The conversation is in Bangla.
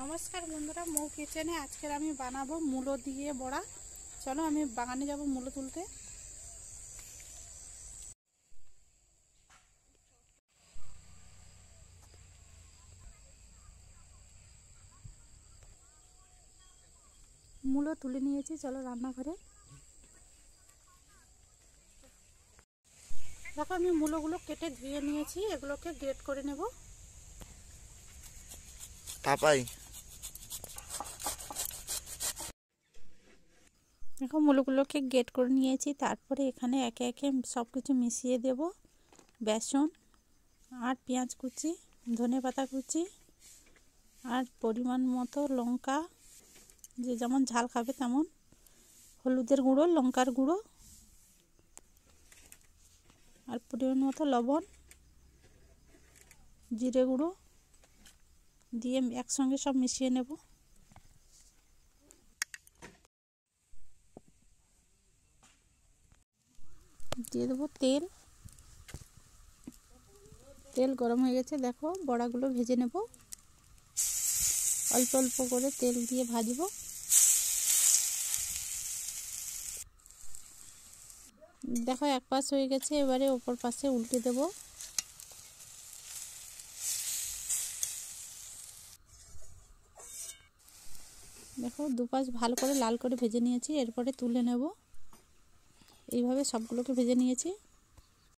নমস্কার বন্ধুরা, মৌ কিচেনে আজকের আমি বানাবো মূলো দিয়ে বড়া। চলো আমি বাগানে যাব মূলো তুলতে। মূলো তুলে নিয়েছি, চলো রান্নাঘরে। দেখো আমি মূলোগুলো কেটে ধুয়ে নিয়েছি, এগুলোকে গ্রেট করে নেব। দেখো মূলোগুলোকে গ্রেট করে নিয়েছি, তারপরে এখানে একে একে সব কিছু মিশিয়ে দেব। বেসন আর পেঁয়াজ কুচি, ধনেপাতা কুচি আর পরিমাণ মতো লঙ্কা, যে যেমন ঝাল খাবে তেমন, হলুদের গুঁড়ো, লঙ্কার গুঁড়ো আর পরিমাণ মতো লবণ, জিরে গুঁড়ো দিয়ে একসঙ্গে সব মিশিয়ে নেব। দিয়ে দেবো তেল। তেল গরম হয়ে গেছে, দেখো বড়াগুলো ভেজে নেব। অল্প অল্প করে তেল দিয়ে ভাজবো। দেখো এক পাশ হয়ে গেছে, এবারে ওপর পাশে উল্টে দেব। দেখো দুপাশ ভালো করে লাল করে ভেজে নিয়েছি, এরপরে তুলে নেব। এইভাবে সবগুলোকে ভেজে নিয়েছি।